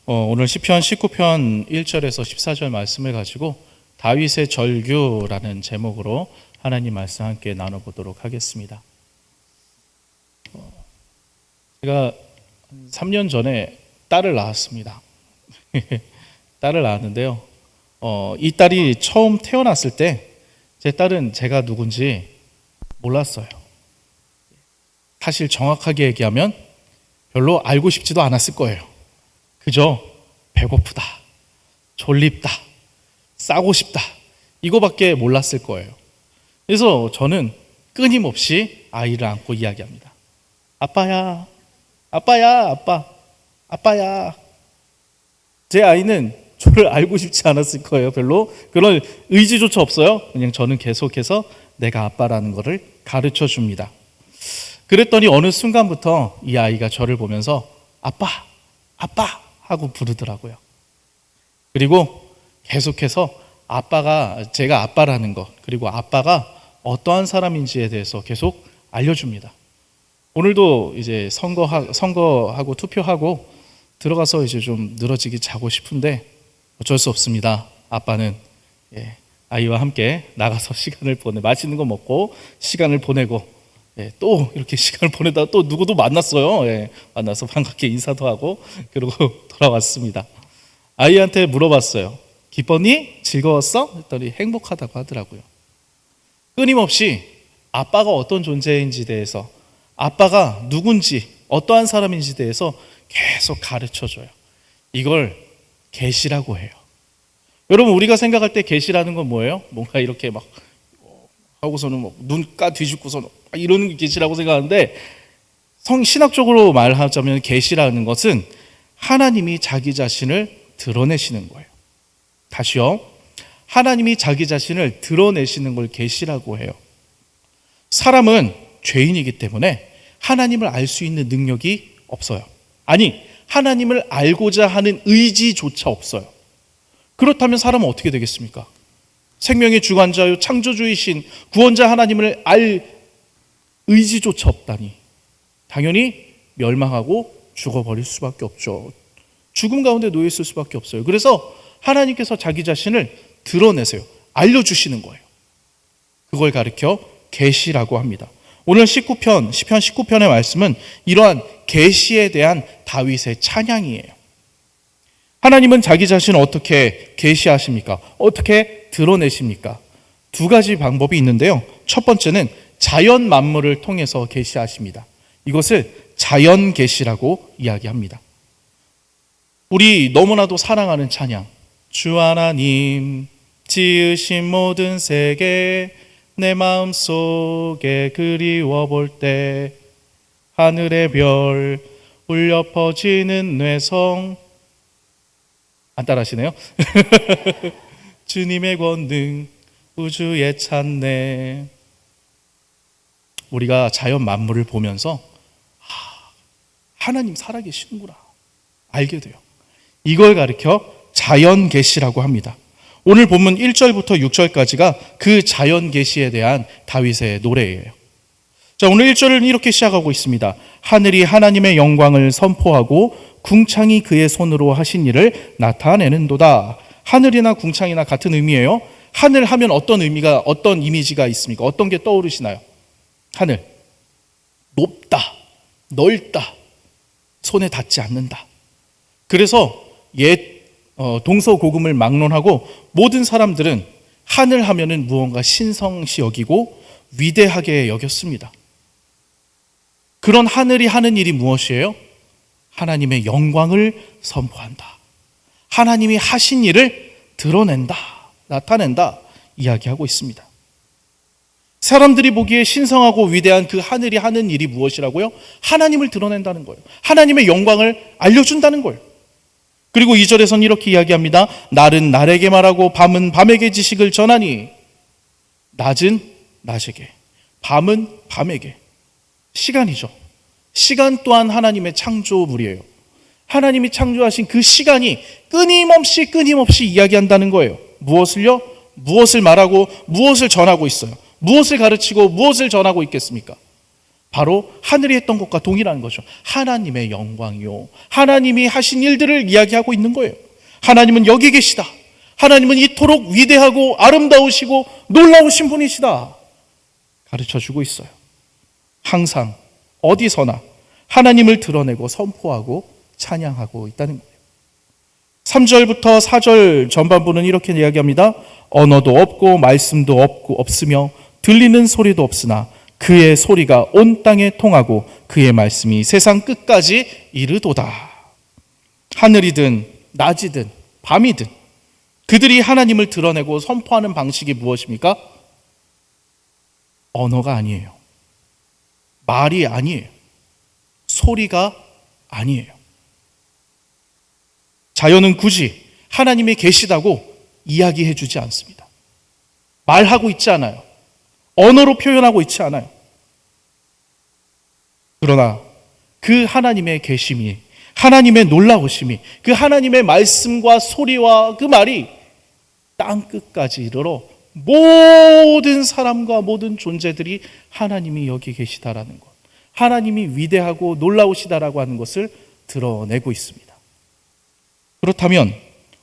오늘 시편 19편 1절에서 14절 말씀을 가지고 다윗의 절규라는 제목으로 하나님 말씀 함께 나눠보도록 하겠습니다. 제가 3년 전에 딸을 낳았습니다. 딸을 낳았는데요. 이 딸이 처음 태어났을 때 제 딸은 제가 누군지 몰랐어요. 사실 정확하게 얘기하면 별로 알고 싶지도 않았을 거예요. 그저 배고프다, 졸립다, 싸고 싶다 이거밖에 몰랐을 거예요. 그래서 저는 끊임없이 아이를 안고 이야기합니다. 아빠야, 아빠야, 아빠야. 제 아이는 저를 알고 싶지 않았을 거예요. 별로 그런 의지조차 없어요. 그냥 저는 계속해서 내가 아빠라는 것을 가르쳐 줍니다. 그랬더니 어느 순간부터 이 아이가 저를 보면서 아빠, 아빠 하고 부르더라고요. 그리고 계속해서 제가 아빠라는 것, 그리고 아빠가 어떠한 사람인지에 대해서 계속 알려줍니다. 오늘도 이제 선거하고 투표하고 들어가서 이제 좀 늘어지게 자고 싶은데 어쩔 수 없습니다. 아빠는 아이와 함께 나가서 시간을 맛있는 거 먹고 시간을 보내고 또 이렇게 시간을 보내다가 또 누구도 만났어요. 만나서 반갑게 인사도 하고 그러고 돌아왔습니다. 아이한테 물어봤어요. 기뻤니? 즐거웠어? 했더니 행복하다고 하더라고요. 끊임없이 아빠가 어떤 존재인지 대해서, 아빠가 누군지 어떠한 사람인지 대해서 계속 가르쳐줘요. 이걸 계시라고 해요. 여러분, 우리가 생각할 때 계시라는 건 뭐예요? 뭔가 이렇게 막 하고서는 눈가 뒤집고서는 이러는 게 계시라고 생각하는데, 신학적으로 말하자면 계시라는 것은 하나님이 자기 자신을 드러내시는 거예요. 다시요. 하나님이 자기 자신을 드러내시는 걸 계시라고 해요. 사람은 죄인이기 때문에 하나님을 알 수 있는 능력이 없어요. 아니, 하나님을 알고자 하는 의지조차 없어요. 그렇다면 사람은 어떻게 되겠습니까? 생명의 주관자요 창조주이신 구원자 하나님을 알 의지조차 없다니 당연히 멸망하고 죽어버릴 수밖에 없죠. 죽음 가운데 놓여 있을 수밖에 없어요. 그래서 하나님께서 자기 자신을 드러내세요. 알려주시는 거예요. 그걸 가리켜 계시라고 합니다. 오늘 시편 19편의 말씀은 이러한 계시에 대한 다윗의 찬양이에요. 하나님은 자기 자신을 어떻게 계시하십니까? 어떻게 드러내십니까? 두 가지 방법이 있는데요. 첫 번째는 자연 만물을 통해서 계시하십니다. 이것을 자연 계시라고 이야기합니다. 우리 너무나도 사랑하는 찬양, 주 하나님 지으신 모든 세계 내 마음속에 그리워 볼 때 하늘의 별 울려 퍼지는 뇌성, 안 따라하시네요? 주님의 권능 우주에 찬네. 우리가 자연 만물을 보면서 하나님 살아계시는구나 알게 돼요. 이걸 가리켜 자연 계시라고 합니다. 오늘 본문 1절부터 6절까지가 그 자연 계시에 대한 다윗의 노래예요. 자, 오늘 1절은 이렇게 시작하고 있습니다. 하늘이 하나님의 영광을 선포하고 궁창이 그의 손으로 하신 일을 나타내는도다. 하늘이나 궁창이나 같은 의미예요. 하늘 하면 어떤 이미지가 있습니까? 어떤 게 떠오르시나요? 하늘, 높다, 넓다, 손에 닿지 않는다. 그래서 동서고금을 막론하고 모든 사람들은 하늘 하면은 무언가 신성시 여기고 위대하게 여겼습니다. 그런 하늘이 하는 일이 무엇이에요? 하나님의 영광을 선포한다. 하나님이 하신 일을 드러낸다, 나타낸다 이야기하고 있습니다. 사람들이 보기에 신성하고 위대한 그 하늘이 하는 일이 무엇이라고요? 하나님을 드러낸다는 거예요. 하나님의 영광을 알려준다는 거예요. 그리고 2절에서는 이렇게 이야기합니다. 날은 날에게 말하고 밤은 밤에게 지식을 전하니. 낮은 낮에게, 밤은 밤에게. 시간이죠. 시간 또한 하나님의 창조물이에요. 하나님이 창조하신 그 시간이 끊임없이 이야기한다는 거예요. 무엇을요? 무엇을 말하고 무엇을 전하고 있어요. 무엇을 가르치고 무엇을 전하고 있겠습니까? 바로 하늘이 했던 것과 동일한 거죠. 하나님의 영광이요, 하나님이 하신 일들을 이야기하고 있는 거예요. 하나님은 여기 계시다. 하나님은 이토록 위대하고 아름다우시고 놀라우신 분이시다 가르쳐주고 있어요. 항상 어디서나 하나님을 드러내고 선포하고 찬양하고 있다는 거예요. 3절부터 4절 전반부는 이렇게 이야기합니다. 언어도 없고 말씀도 없으며 들리는 소리도 없으나 그의 소리가 온 땅에 통하고 그의 말씀이 세상 끝까지 이르도다. 하늘이든 낮이든 밤이든 그들이 하나님을 드러내고 선포하는 방식이 무엇입니까? 언어가 아니에요. 말이 아니에요. 소리가 아니에요. 자연은 굳이 하나님이 계시다고 이야기해 주지 않습니다. 말하고 있지 않아요. 언어로 표현하고 있지 않아요. 그러나 그 하나님의 계심이, 하나님의 놀라우심이, 그 하나님의 말씀과 소리와 그 말이 땅 끝까지 이르러 모든 사람과 모든 존재들이 하나님이 여기 계시다라는 것, 하나님이 위대하고 놀라우시다라고 하는 것을 드러내고 있습니다. 그렇다면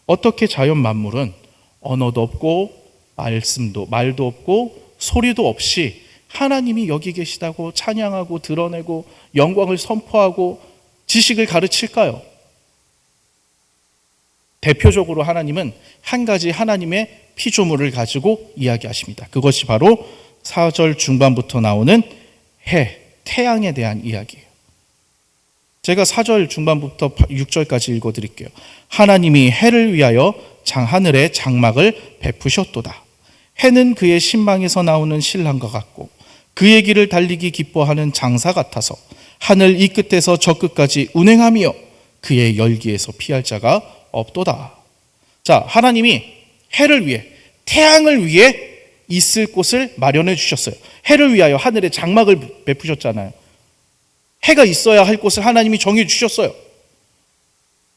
어떻게 자연 만물은 언어도 없고 말도 없고 소리도 없이 하나님이 여기 계시다고 찬양하고 드러내고 영광을 선포하고 지식을 가르칠까요? 대표적으로 하나님은 한 가지 하나님의 피조물을 가지고 이야기하십니다. 그것이 바로 4절 중반부터 나오는 해, 태양에 대한 이야기예요. 제가 4절 중반부터 6절까지 읽어드릴게요. 하나님이 해를 위하여 하늘에 장막을 베푸셨도다. 해는 그의 신방에서 나오는 신랑과 같고 그의 길을 달리기 기뻐하는 장사 같아서 하늘 이 끝에서 저 끝까지 운행하며 그의 열기에서 피할 자가 없도다. 자, 하나님이 해를 위해, 태양을 위해 있을 곳을 마련해 주셨어요. 해를 위하여 하늘에 장막을 베푸셨잖아요. 해가 있어야 할 곳을 하나님이 정해 주셨어요.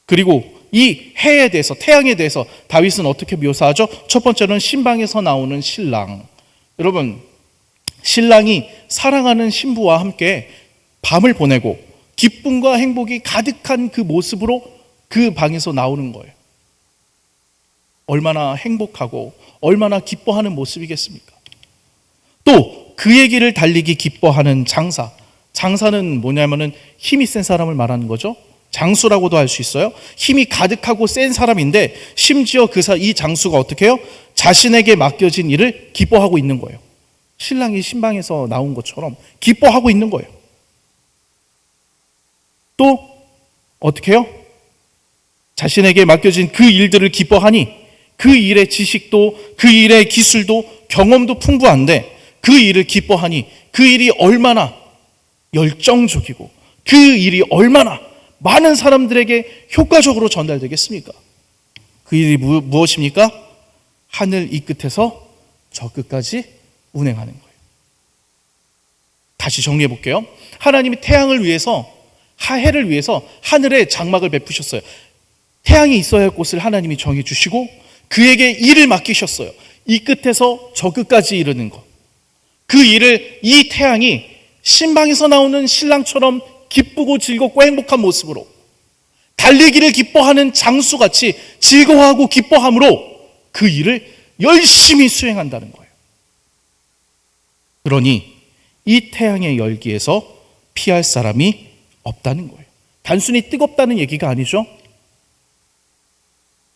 그리고 이 해에 대해서, 태양에 대해서 다윗은 어떻게 묘사하죠? 첫 번째는 신방에서 나오는 신랑. 여러분, 신랑이 사랑하는 신부와 함께 밤을 보내고 기쁨과 행복이 가득한 그 모습으로 그 방에서 나오는 거예요. 얼마나 행복하고 얼마나 기뻐하는 모습이겠습니까? 또 그의 길을 달리기 기뻐하는 장사. 장사는 뭐냐면은 힘이 센 사람을 말하는 거죠. 장수라고도 할 수 있어요. 힘이 가득하고 센 사람인데 심지어 이 장수가 어떻게 해요? 자신에게 맡겨진 일을 기뻐하고 있는 거예요. 신랑이 신방에서 나온 것처럼 기뻐하고 있는 거예요. 또 어떻게 해요? 자신에게 맡겨진 그 일들을 기뻐하니 그 일의 지식도 그 일의 기술도 경험도 풍부한데 그 일을 기뻐하니 그 일이 얼마나 열정적이고 그 일이 얼마나 많은 사람들에게 효과적으로 전달되겠습니까? 그 일이 무엇입니까? 하늘 이 끝에서 저 끝까지 운행하는 거예요. 다시 정리해 볼게요. 하나님이 태양을 위해서, 해를 위해서 하늘에 장막을 베푸셨어요. 태양이 있어야 할 곳을 하나님이 정해 주시고 그에게 일을 맡기셨어요. 이 끝에서 저 끝까지 이르는 것. 그 일을 이 태양이 신방에서 나오는 신랑처럼 기쁘고 즐겁고 행복한 모습으로, 달리기를 기뻐하는 장수같이 즐거워하고 기뻐함으로 그 일을 열심히 수행한다는 거예요. 그러니 이 태양의 열기에서 피할 사람이 없다는 거예요. 단순히 뜨겁다는 얘기가 아니죠.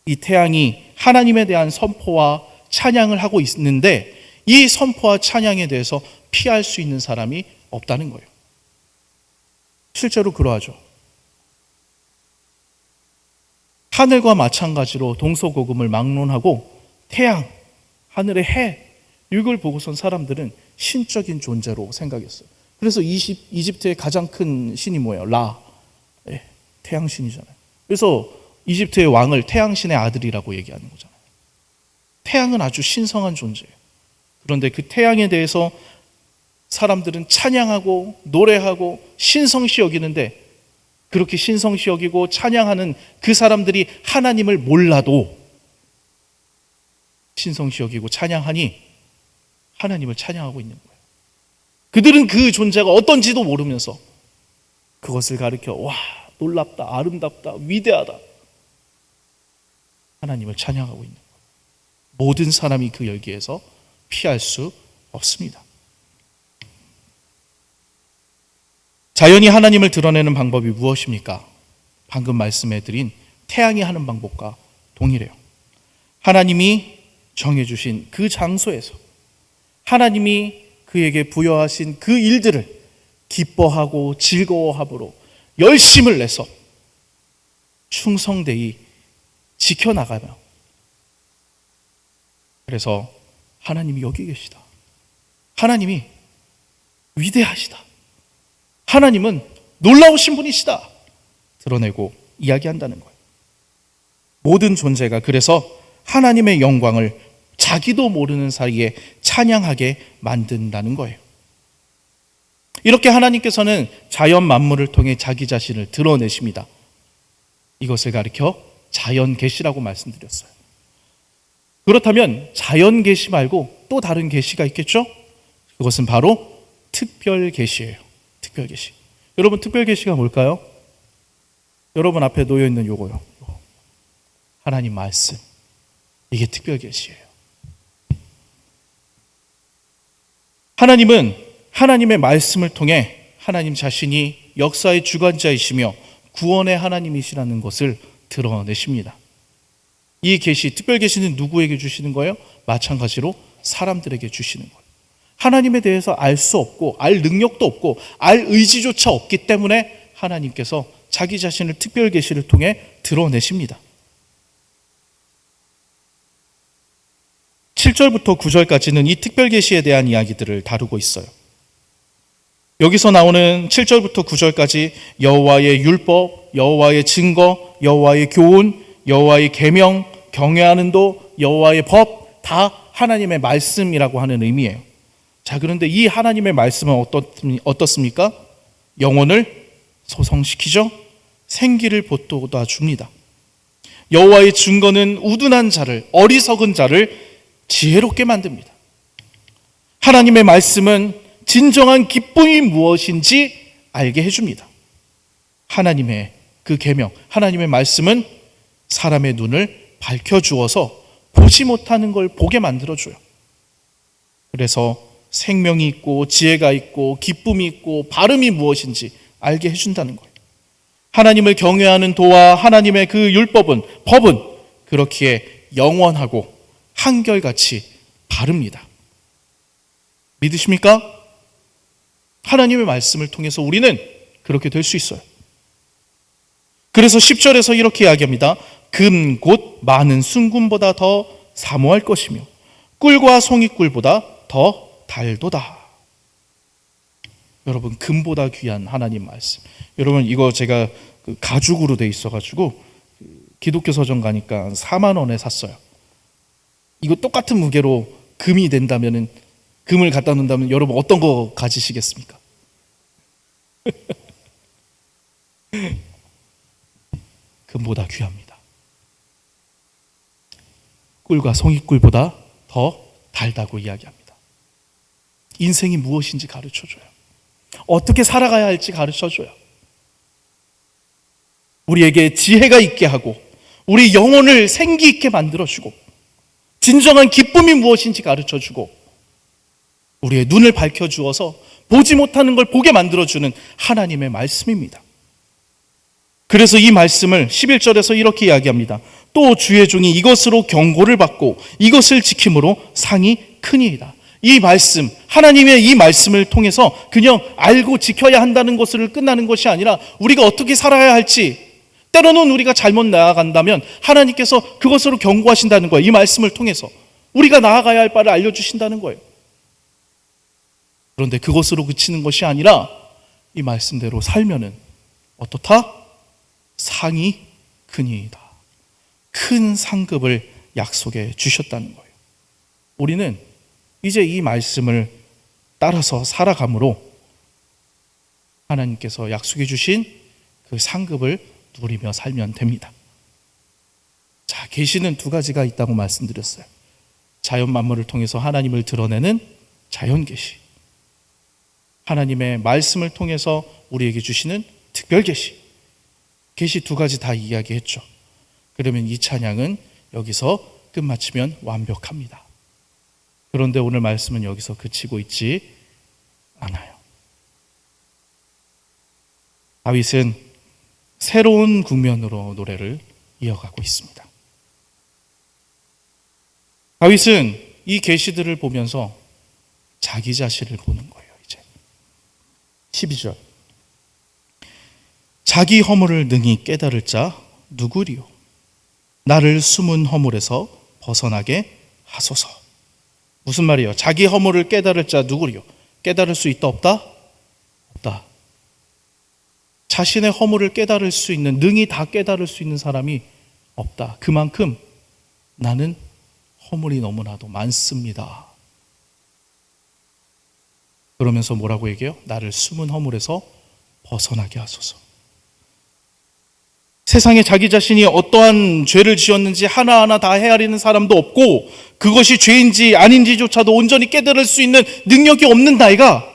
이 태양이 하나님에 대한 선포와 찬양을 하고 있는데 이 선포와 찬양에 대해서 피할 수 있는 사람이 없다는 거예요. 실제로 그러하죠. 하늘과 마찬가지로 동서고금을 막론하고 태양, 하늘의 해, 이걸 보고선 사람들은 신적인 존재로 생각했어요. 그래서 이집트의 가장 큰 신이 뭐예요? 라, 태양신이잖아요. 그래서 이집트의 왕을 태양신의 아들이라고 얘기하는 거잖아요. 태양은 아주 신성한 존재예요. 그런데 그 태양에 대해서 사람들은 찬양하고 노래하고 신성시 여기는데, 그렇게 신성시 여기고 찬양하는 그 사람들이 하나님을 몰라도 신성시 여기고 찬양하니 하나님을 찬양하고 있는 거예요. 그들은 그 존재가 어떤지도 모르면서 그것을 가리켜 와, 놀랍다, 아름답다, 위대하다, 하나님을 찬양하고 있는 거예요. 모든 사람이 그 열기에서 피할 수 없습니다. 자연이 하나님을 드러내는 방법이 무엇입니까? 방금 말씀해드린 태양이 하는 방법과 동일해요. 하나님이 정해주신 그 장소에서 하나님이 그에게 부여하신 그 일들을 기뻐하고 즐거워함으로 열심을 내서 충성되이 지켜나가며, 그래서 하나님이 여기 계시다, 하나님이 위대하시다, 하나님은 놀라우신 분이시다 드러내고 이야기한다는 거예요. 모든 존재가 그래서 하나님의 영광을 자기도 모르는 사이에 찬양하게 만든다는 거예요. 이렇게 하나님께서는 자연 만물을 통해 자기 자신을 드러내십니다. 이것을 가리켜 자연 계시라고 말씀드렸어요. 그렇다면 자연 계시 말고 또 다른 계시가 있겠죠? 그것은 바로 특별 계시예요. 특별 계시. 여러분, 특별 계시가 뭘까요? 여러분 앞에 놓여 있는 요거요. 하나님 말씀. 이게 특별 계시예요. 하나님은 하나님의 말씀을 통해 하나님 자신이 역사의 주관자이시며 구원의 하나님이시라는 것을 드러내십니다. 이 계시, 특별 계시는 누구에게 주시는 거예요? 마찬가지로 사람들에게 주시는 거예요. 하나님에 대해서 알 수 없고 알 능력도 없고 알 의지조차 없기 때문에 하나님께서 자기 자신을 특별 계시를 통해 드러내십니다. 7절부터 9절까지는 이 특별 계시에 대한 이야기들을 다루고 있어요. 여기서 나오는 7절부터 9절까지 여호와의 율법, 여호와의 증거, 여호와의 교훈, 여호와의 계명, 경외하는 도, 여호와의 법, 다 하나님의 말씀이라고 하는 의미예요. 자, 그런데 이 하나님의 말씀은 어떻습니까? 영혼을 소성시키죠. 생기를 돋돋아 줍니다. 여호와의 증거는 우둔한 자를, 어리석은 자를 지혜롭게 만듭니다. 하나님의 말씀은 진정한 기쁨이 무엇인지 알게 해줍니다. 하나님의 그 계명, 하나님의 말씀은 사람의 눈을 밝혀주어서 보지 못하는 걸 보게 만들어줘요. 그래서 생명이 있고 지혜가 있고 기쁨이 있고 발음이 무엇인지 알게 해준다는 거예요. 하나님을 경외하는 도와 하나님의 그 율법은, 법은 그렇기에 영원하고 한결같이 바릅니다. 믿으십니까? 하나님의 말씀을 통해서 우리는 그렇게 될 수 있어요. 그래서 10절에서 이렇게 이야기합니다. 금 곧 많은 순금보다 더 사모할 것이며 꿀과 송이꿀보다 더 달도다. 여러분, 금보다 귀한 하나님 말씀. 여러분, 이거 제가 가죽으로 돼 있어가지고 기독교 서점 가니까 4만 원에 샀어요. 이거 똑같은 무게로 금이 된다면은, 금을 갖다 놓는다면 여러분 어떤 거 가지시겠습니까? 금보다 귀합니다. 꿀과 송이꿀보다 더 달다고 이야기합니다. 인생이 무엇인지 가르쳐줘요. 어떻게 살아가야 할지 가르쳐줘요. 우리에게 지혜가 있게 하고 우리 영혼을 생기 있게 만들어주고 진정한 기쁨이 무엇인지 가르쳐주고 우리의 눈을 밝혀주어서 보지 못하는 걸 보게 만들어주는 하나님의 말씀입니다. 그래서 이 말씀을 11절에서 이렇게 이야기합니다. 또 주의 종이 이것으로 경고를 받고 이것을 지킴으로 상이 크니이다. 이 말씀, 하나님의 이 말씀을 통해서 그냥 알고 지켜야 한다는 것으로 끝나는 것이 아니라 우리가 어떻게 살아야 할지, 때로는 우리가 잘못 나아간다면 하나님께서 그것으로 경고하신다는 거예요. 이 말씀을 통해서 우리가 나아가야 할 바를 알려주신다는 거예요. 그런데 그것으로 그치는 것이 아니라 이 말씀대로 살면은 어떻다? 상이 크니이다. 큰 상급을 약속해 주셨다는 거예요. 우리는 이제 이 말씀을 따라서 살아감으로 하나님께서 약속해 주신 그 상급을 누리며 살면 됩니다. 자, 계시는 두 가지가 있다고 말씀드렸어요. 자연 만물을 통해서 하나님을 드러내는 자연 계시. 하나님의 말씀을 통해서 우리에게 주시는 특별 계시. 계시 두 가지 다 이야기했죠. 그러면 이 찬양은 여기서 끝마치면 완벽합니다. 그런데 오늘 말씀은 여기서 그치고 있지 않아요. 다윗은 새로운 국면으로 노래를 이어가고 있습니다. 다윗은 이 계시들을 보면서 자기 자신을 보는 거예요. 이제 12절 자기 허물을 능히 깨달을 자 누구리요? 나를 숨은 허물에서 벗어나게 하소서. 무슨 말이에요? 자기 허물을 깨달을 자 누구리요? 깨달을 수 있다 없다? 없다. 자신의 허물을 깨달을 수 있는, 능히 다 깨달을 수 있는 사람이 없다. 그만큼 나는 허물이 너무나도 많습니다. 그러면서 뭐라고 얘기해요? 나를 숨은 허물에서 벗어나게 하소서. 세상에 자기 자신이 어떠한 죄를 지었는지 하나하나 다 헤아리는 사람도 없고 그것이 죄인지 아닌지조차도 온전히 깨달을 수 있는 능력이 없는 나이가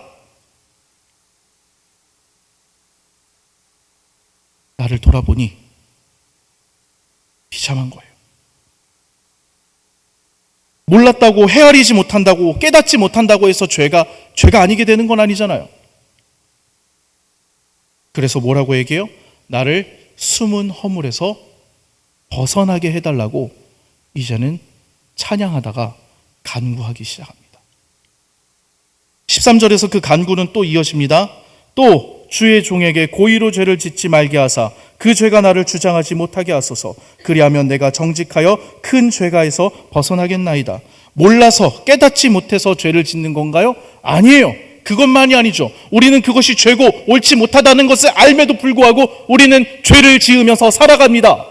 나를 돌아보니 비참한 거예요. 몰랐다고 헤아리지 못한다고 깨닫지 못한다고 해서 죄가 아니게 되는 건 아니잖아요. 그래서 뭐라고 얘기해요? 나를 숨은 허물에서 벗어나게 해달라고 이제는 찬양하다가 간구하기 시작합니다. 13절에서 그 간구는 또 이어집니다. 또 주의 종에게 고의로 죄를 짓지 말게 하사 그 죄가 나를 주장하지 못하게 하소서. 그리하면 내가 정직하여 큰 죄가에서 벗어나겠나이다. 몰라서 깨닫지 못해서 죄를 짓는 건가요? 아니에요. 그것만이 아니죠. 우리는 그것이 죄고 옳지 못하다는 것을 알매도 불구하고 우리는 죄를 지으면서 살아갑니다.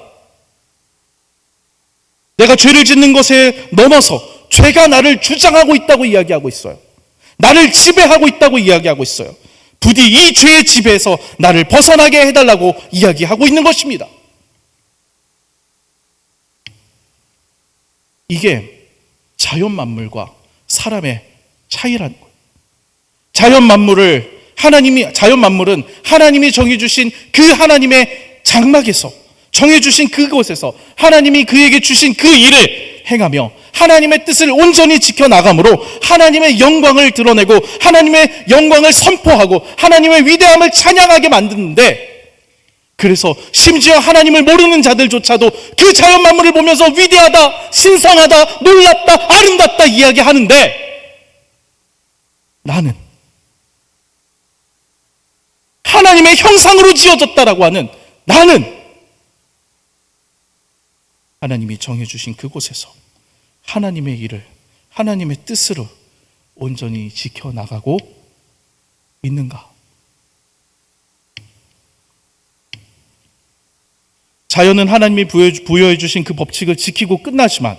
내가 죄를 짓는 것에 넘어서 죄가 나를 주장하고 있다고 이야기하고 있어요. 나를 지배하고 있다고 이야기하고 있어요. 부디 이 죄의 지배에서 나를 벗어나게 해달라고 이야기하고 있는 것입니다. 이게 자연 만물과 사람의 차이라는 거예요. 자연 만물은 하나님이 정해주신 그 하나님의 장막에서 정해주신 그곳에서 하나님이 그에게 주신 그 일을 행하며 하나님의 뜻을 온전히 지켜나가므로 하나님의 영광을 드러내고 하나님의 영광을 선포하고 하나님의 위대함을 찬양하게 만드는데, 그래서 심지어 하나님을 모르는 자들조차도 그 자연 만물을 보면서 위대하다, 신성하다, 놀랍다, 아름답다 이야기하는데, 나는 하나님의 형상으로 지어졌다라고 하는 나는 하나님이 정해주신 그곳에서 하나님의 일을 하나님의 뜻으로 온전히 지켜나가고 있는가? 자연은 하나님이 부여해 주신 그 법칙을 지키고 끝나지만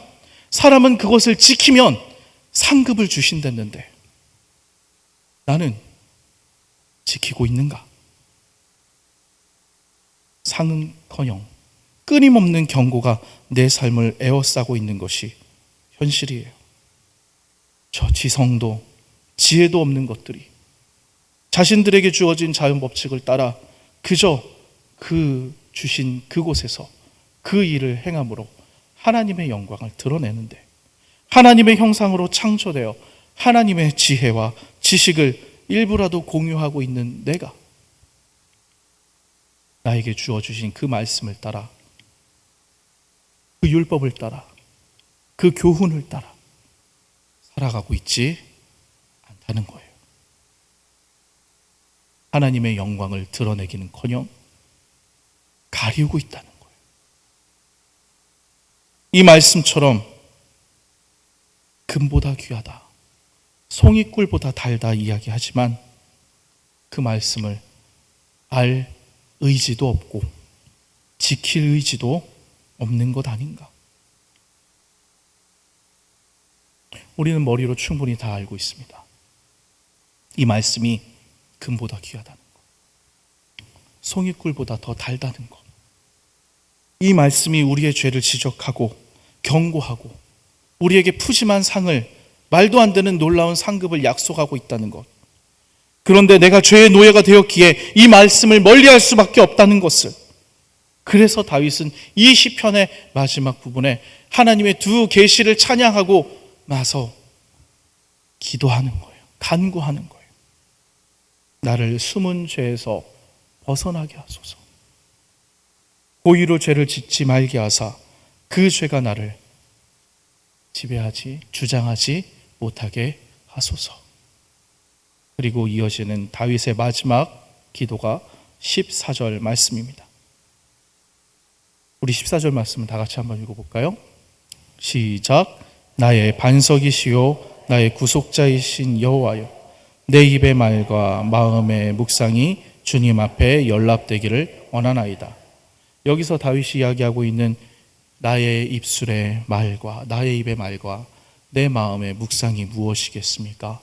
사람은 그것을 지키면 상급을 주신댔는데 나는 지키고 있는가? 상은커녕 끊임없는 경고가 내 삶을 에워싸고 있는 것이 현실이에요. 저 지성도 지혜도 없는 것들이 자신들에게 주어진 자연 법칙을 따라 그저 그 주신 그곳에서 그 일을 행함으로 하나님의 영광을 드러내는데, 하나님의 형상으로 창조되어 하나님의 지혜와 지식을 일부라도 공유하고 있는 내가 나에게 주어주신 그 말씀을 따라, 그 율법을 따라, 그 교훈을 따라 살아가고 있지 않다는 거예요. 하나님의 영광을 드러내기는커녕 가리우고 있다는 거예요. 이 말씀처럼 금보다 귀하다, 송이꿀보다 달다 이야기하지만 그 말씀을 알 의지도 없고 지킬 의지도 없는 것 아닌가? 우리는 머리로 충분히 다 알고 있습니다. 이 말씀이 금보다 귀하다는 것, 송이꿀보다 더 달다는 것, 이 말씀이 우리의 죄를 지적하고 경고하고 우리에게 푸짐한 상을, 말도 안 되는 놀라운 상급을 약속하고 있다는 것, 그런데 내가 죄의 노예가 되었기에 이 말씀을 멀리할 수밖에 없다는 것을, 그래서 다윗은 이 시편의 마지막 부분에 하나님의 두 계시를 찬양하고 나서 기도하는 거예요. 간구하는 거예요. 나를 숨은 죄에서 벗어나게 하소서. 고의로 죄를 짓지 말게 하사 그 죄가 나를 지배하지, 주장하지 못하게 하소서. 그리고 이어지는 다윗의 마지막 기도가 14절 말씀입니다. 우리 14절 말씀을 다 같이 한번 읽어볼까요? 시작. 나의 반석이시요 나의 구속자이신 여호와여, 내 입의 말과 마음의 묵상이 주님 앞에 연락되기를 원하나이다. 여기서 다윗이 이야기하고 있는 나의 입술의 말과 나의 입의 말과 내 마음의 묵상이 무엇이겠습니까?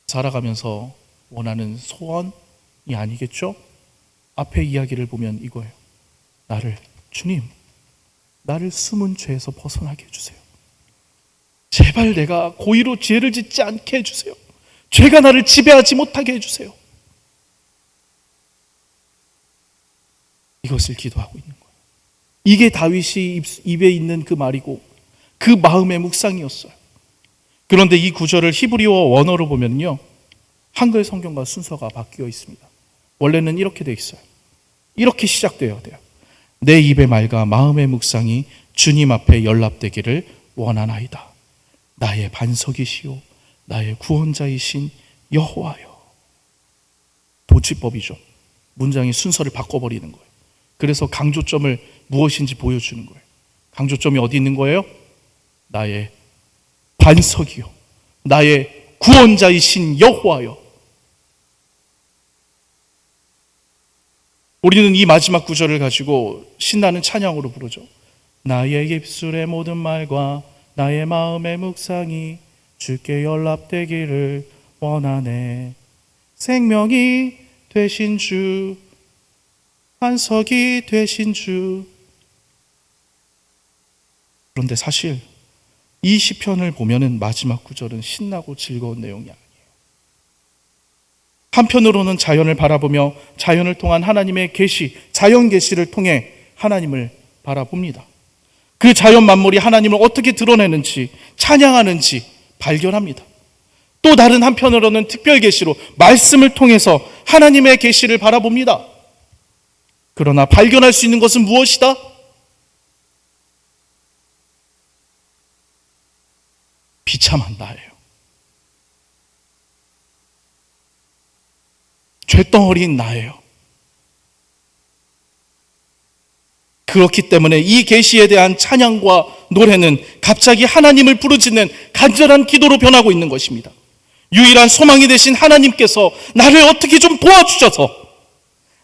살아가면서 원하는 소원이 아니겠죠? 앞에 이야기를 보면 이거예요. 주님, 나를 숨은 죄에서 벗어나게 해주세요. 제발 내가 고의로 죄를 짓지 않게 해주세요. 죄가 나를 지배하지 못하게 해주세요. 이것을 기도하고 있는 거예요. 이게 다윗이 입에 있는 그 말이고 그 마음의 묵상이었어요. 그런데 이 구절을 히브리어 원어로 보면요, 한글 성경과 순서가 바뀌어 있습니다. 원래는 이렇게 되어 있어요. 이렇게 시작되어야 돼요. 내 입의 말과 마음의 묵상이 주님 앞에 연락되기를 원하나이다. 나의 반석이시요 나의 구원자이신 여호와여. 도치법이죠. 문장의 순서를 바꿔버리는 거예요. 그래서 강조점을 무엇인지 보여주는 거예요. 강조점이 어디 있는 거예요? 나의 반석이요 나의 구원자이신 여호와여. 우리는 이 마지막 구절을 가지고 신나는 찬양으로 부르죠. 나의 입술의 모든 말과 나의 마음의 묵상이 주께 연락되기를 원하네. 생명이 되신 주, 반석이 되신 주. 그런데 사실 이 시편을 보면은 마지막 구절은 신나고 즐거운 내용이 아니에요. 한편으로는 자연을 바라보며 자연을 통한 하나님의 계시, 자연 계시를 통해 하나님을 바라봅니다. 그 자연 만물이 하나님을 어떻게 드러내는지, 찬양하는지 발견합니다. 또 다른 한편으로는 특별 계시로 말씀을 통해서 하나님의 계시를 바라봅니다. 그러나 발견할 수 있는 것은 무엇이다? 비참한 나예요. 죄덩어리인 나예요. 그렇기 때문에 이 계시에 대한 찬양과 노래는 갑자기 하나님을 부르짖는 간절한 기도로 변하고 있는 것입니다. 유일한 소망이 되신 하나님께서 나를 어떻게 좀 도와주셔서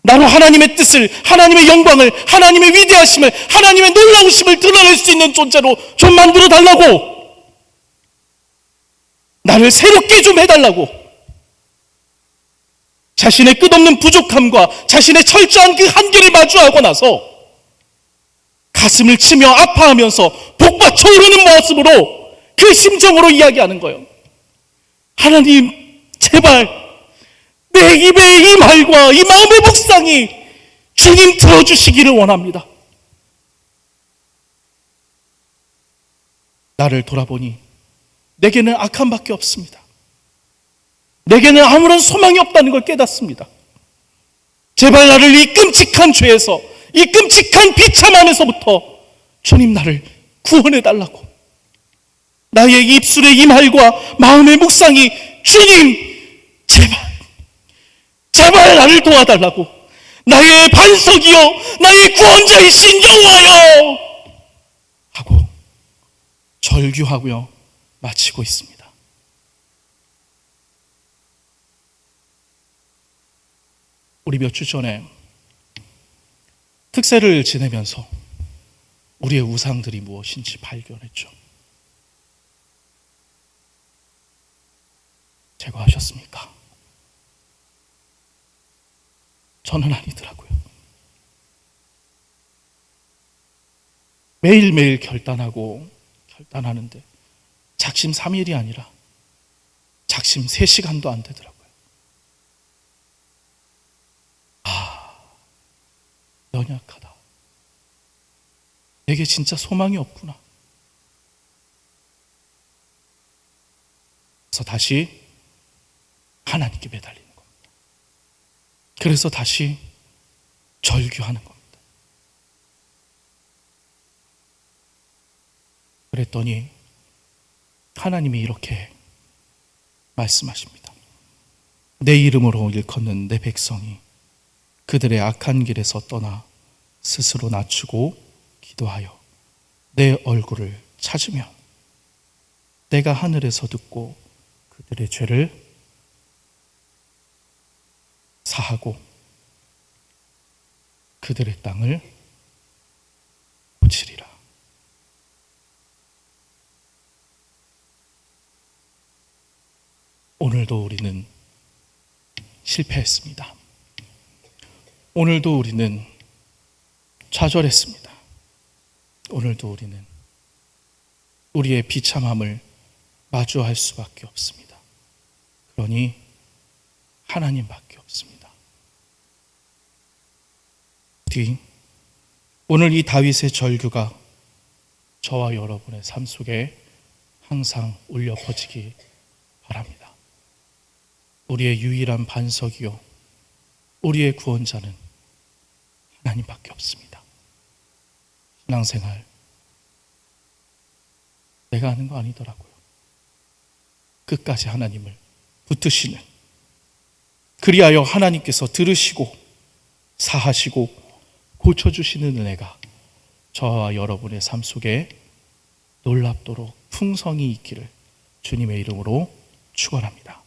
나로 하나님의 뜻을, 하나님의 영광을, 하나님의 위대하심을, 하나님의 놀라우심을 드러낼 수 있는 존재로 좀 만들어 달라고, 나를 새롭게 좀 해달라고, 자신의 끝없는 부족함과 자신의 철저한 그 한계를 마주하고 나서 가슴을 치며 아파하면서 복받쳐 오르는 모습으로 그 심정으로 이야기하는 거예요. 하나님, 제발 내 입의 이 말과 이 마음의 묵상이 주님 들어주시기를 원합니다. 나를 돌아보니 내게는 악함밖에 없습니다. 내게는 아무런 소망이 없다는 걸 깨닫습니다. 제발 나를 이 끔찍한 죄에서, 이 끔찍한 비참함에서부터 주님 나를 구원해달라고, 나의 입술의 이 말과 마음의 묵상이 주님 제발 나를 도와달라고, 나의 반석이요 나의 구원자이신 여호와여 하고 절규하고요 마치고 있습니다. 우리 몇 주 전에 특세를 지내면서 우리의 우상들이 무엇인지 발견했죠. 제거하셨습니까? 저는 아니더라고요. 매일매일 결단하는데 작심 삼일이 아니라 작심 3시간도 안 되더라고요. 연약하다. 내게 진짜 소망이 없구나. 그래서 다시 하나님께 매달리는 겁니다. 그래서 다시 절규하는 겁니다. 그랬더니 하나님이 이렇게 말씀하십니다. 내 이름으로 일컫는 내 백성이 그들의 악한 길에서 떠나 스스로 낮추고 기도하여 내 얼굴을 찾으면 내가 하늘에서 듣고 그들의 죄를 사하고 그들의 땅을 고치리라. 오늘도 우리는 실패했습니다. 오늘도 우리는 좌절했습니다. 오늘도 우리는 우리의 비참함을 마주할 수밖에 없습니다. 그러니 하나님밖에 없습니다. 오늘 이 다윗의 절규가 저와 여러분의 삶 속에 항상 울려 퍼지기 바랍니다. 우리의 유일한 반석이요 우리의 구원자는 하나님밖에 없습니다. 신앙생활 내가 하는 거 아니더라고요. 끝까지 하나님을 붙드시는, 그리하여 하나님께서 들으시고 사하시고 고쳐주시는 은혜가 저와 여러분의 삶 속에 놀랍도록 풍성히 있기를 주님의 이름으로 축원합니다.